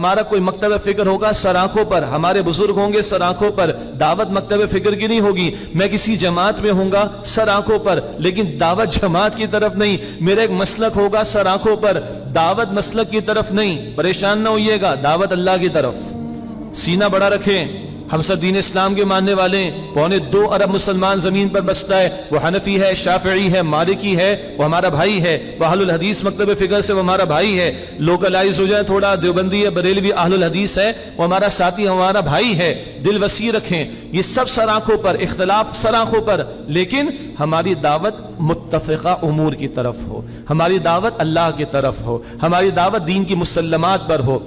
ہمارا کوئی مکتب فکر ہوگا سر آنکھوں پر، ہمارے بزرگ ہوں گے سر آنکھوں پر، دعوت مکتب فکر کی نہیں ہوگی۔ میں کسی جماعت میں ہوں گا سر آنکھوں پر، لیکن دعوت جماعت کی طرف نہیں۔ میرا ایک مسلک ہوگا سر آنکھوں پر، دعوت مسلک کی طرف نہیں۔ پریشان نہ ہوئیے گا، دعوت اللہ کی طرف۔ سینہ بڑا رکھیں۔ ہم سب دین اسلام کے ماننے والے ہیں۔ 2.25 ارب مسلمان زمین پر بستا ہے، وہ حنفی ہے، شافعی ہے، مالکی ہے، وہ ہمارا بھائی ہے۔ وہ اہل الحدیث مکتب فکر سے وہ ہمارا بھائی ہے۔ لوکلائز ہو جائے تھوڑا، دیوبندی ہے، بریلوی، اہل الحدیث ہے، وہ ہمارا ساتھی، ہمارا بھائی ہے۔ دل وسیع رکھیں۔ یہ سب سر آنکھوں پر، اختلاف سر آنکھوں پر، لیکن ہماری دعوت متفقہ امور کی طرف ہو، ہماری دعوت اللہ کی طرف ہو، ہماری دعوت دین کی مسلمات پر ہو،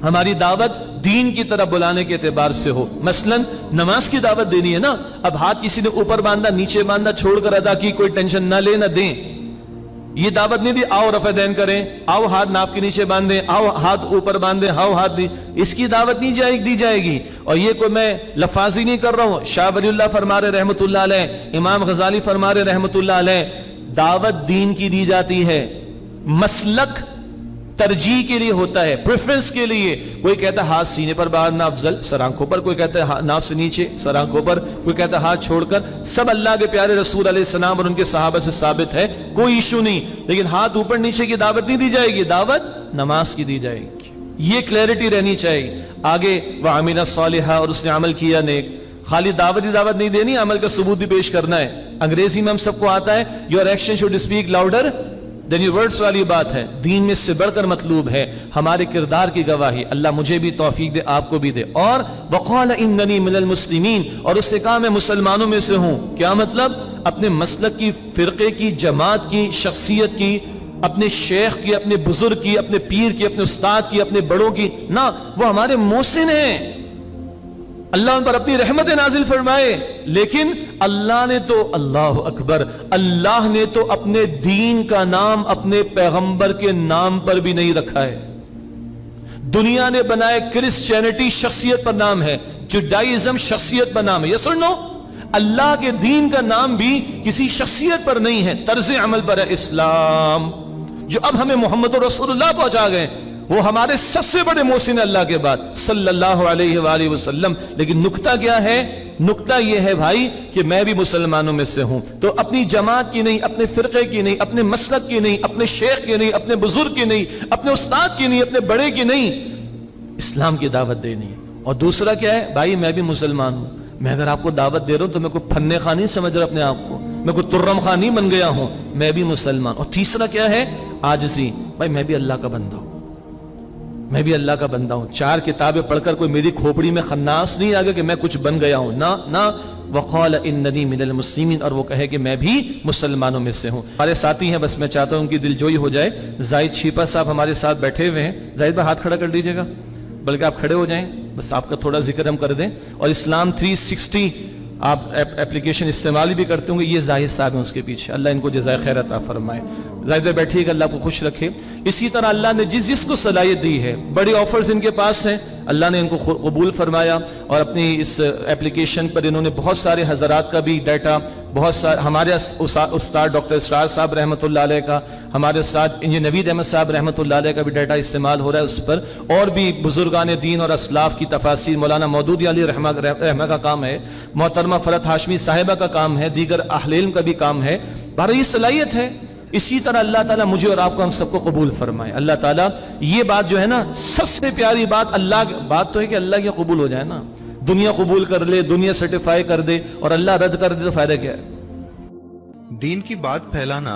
ہماری دعوت دین کی طرف بلانے کے اعتبار سے ہو۔ مثلا نماز کی دعوت دینی ہے نا، اب ہاتھ کسی نے اوپر باندھا، نیچے باندھا، چھوڑ کر ادا کی، کوئی ٹینشن نہ لے نہ دیں۔ یہ دعوت نہیں دی آؤ رفع دین کریں، آؤ ہاتھ ناف کے نیچے باندھیں، آؤ ہاتھ اوپر باندھیں، آؤ ہاتھ دی، اس کی دعوت نہیں دی جائے گی۔ اور یہ کوئی میں لفاظی نہیں کر رہا ہوں، شاہ ولی اللہ فرما رہے رحمت اللہ علیہ، امام غزالی فرما رہے رحمت اللہ علیہ، دعوت دین کی دی جاتی ہے، مسلک ترجیح کے لیے ہوتا ہے، پریفرنس کے لیے۔ کوئی کہتا ہے ہاتھ سینے پر باندھنا افضل، سر آنکھوں پر، کوئی کہتا ہے ناف سے نیچے، سر آنکھوں پر، کوئی کہتا ہے ہاتھ چھوڑ کر۔ سب اللہ کے پیارے رسول علیہ السلام اور ان کے صحابہ سے ثابت ہے، کوئی ایشو نہیں۔ لیکن ہاتھ اوپر نیچے کی دعوت نہیں دی جائے گی، دعوت نماز کی دی جائے گی۔ یہ کلیئرٹی رہنی چاہیے۔ آگے وَعَمِلَ صَالِحًا، اور اس نے عمل کیا نیک۔ خالی دعوت ہی دعوت نہیں دینی، عمل کا ثبوت بھی پیش کرنا ہے۔ انگریزی میں ہم سب کو آتا ہے your action should speak louder than your words والی بات ہے۔ دین میں اس سے بڑھ کر مطلوب ہے ہمارے کردار کی گواہی۔ اللہ مجھے بھی توفیق دے، آپ کو بھی دے۔ اور وَقَالَ إِنَّنِي مِنَ الْمُسْلِمِينَ، اور اس سے کہا میں مسلمانوں میں سے ہوں۔ کیا مطلب؟ اپنے مسلک کی، فرقے کی، جماعت کی، شخصیت کی، اپنے شیخ کی، اپنے بزرگ کی، اپنے پیر کی، اپنے استاد کی، اپنے بڑوں کی نہ، وہ ہمارے محسن ہیں، اللہ ان پر اپنی رحمت نازل فرمائے۔ لیکن اللہ نے تو، اللہ اکبر، اللہ نے تو اپنے دین کا نام اپنے پیغمبر کے نام پر بھی نہیں رکھا ہے۔ دنیا نے بنائے کرسچینٹی شخصیت پر نام ہے، جوڈائزم شخصیت پر نام ہے، یس اور نو؟ اللہ کے دین کا نام بھی کسی شخصیت پر نہیں ہے، طرز عمل پر ہے، اسلام، جو اب ہمیں محمد رسول اللہ پہنچا گئے۔ وہ ہمارے سب سے بڑے محسن اللہ کے بعد صلی اللہ علیہ وآلہ وسلم۔ لیکن نکتہ کیا ہے؟ نکتہ یہ ہے بھائی کہ میں بھی مسلمانوں میں سے ہوں، تو اپنی جماعت کی نہیں، اپنے فرقے کی نہیں، اپنے مسلک کی نہیں، اپنے شیخ کی نہیں، اپنے بزرگ کی نہیں، اپنے استاد کی نہیں، اپنے بڑے کی نہیں، اسلام کی دعوت دینی۔ اور دوسرا کیا ہے؟ بھائی میں بھی مسلمان ہوں، میں اگر آپ کو دعوت دے رہا ہوں تو میں کوئی پھنے خان نہیں سمجھ رہا اپنے آپ کو، میں کوئی ترم خان نہیں بن گیا ہوں، میں بھی مسلمان۔ اور تیسرا کیا ہے؟ عاجزی، بھائی میں بھی اللہ کا بندہ ہوں، میں بھی اللہ کا بندہ ہوں۔ 4 کتابیں پڑھ کر کوئی میری کھوپڑی میں خناس نہیں آ گیا کہ میں کچھ بن گیا ہوں، نہ نہ۔ وقال اننی من المسلمین، اور وہ کہے کہ میں بھی مسلمانوں میں سے ہوں۔ ہمارے ساتھی ہیں، بس میں چاہتا ہوں ان کی دل جوئی ہو جائے۔ زاہد چھیپا صاحب ہمارے ساتھ بیٹھے ہوئے ہیں، زاہد بھائی ہاتھ کھڑا کر دیجیے گا، بلکہ آپ کھڑے ہو جائیں، بس آپ کا تھوڑا ذکر ہم کر دیں۔ اور اسلام 360 آپ اپلیکیشن استعمال بھی کرتے ہوں گے، یہ زاہد صاحب ہیں اس کے پیچھے، اللہ ان کو جزائے خیر عطا فرمائے۔ زاہد بھائی بیٹھیے گا، اللہ کو خوش رکھے۔ اسی طرح اللہ نے جس کو صلاحیت دی ہے، بڑی آفرز ان کے پاس ہیں، اللہ نے ان کو قبول فرمایا، اور اپنی اس اپلیکیشن پر انہوں نے بہت سارے حضرات کا بھی ڈیٹا، بہت سارے ہمارے استاد ڈاکٹر اسرار صاحب رحمۃ اللہ علیہ کا، ہمارے استاد انجینئر نوید احمد صاحب رحمۃ اللہ علیہ کا بھی ڈیٹا استعمال ہو رہا ہے اس پر، اور بھی بزرگان دین اور اسلاف کی تفاسیر، مولانا مودودی علی رحمہ کا کام ہے، محترمہ فرحت ہاشمی صاحبہ کا کام ہے، دیگر اہل علم کا بھی کام ہے۔ بہرحال یہ صلاحیت ہے۔ اسی طرح اللہ تعالیٰ مجھے اور آپ کو، ہم سب کو قبول فرمائے۔ اللہ تعالیٰ یہ بات جو ہے نا، سب سے پیاری بات، اللہ بات تو ہے کہ اللہ کی قبول ہو جائے نا، دنیا قبول کر لے، دنیا سرٹیفائی کر دے، اور اللہ رد کر دے تو فائدہ کیا ہے؟ دین کی بات پھیلانا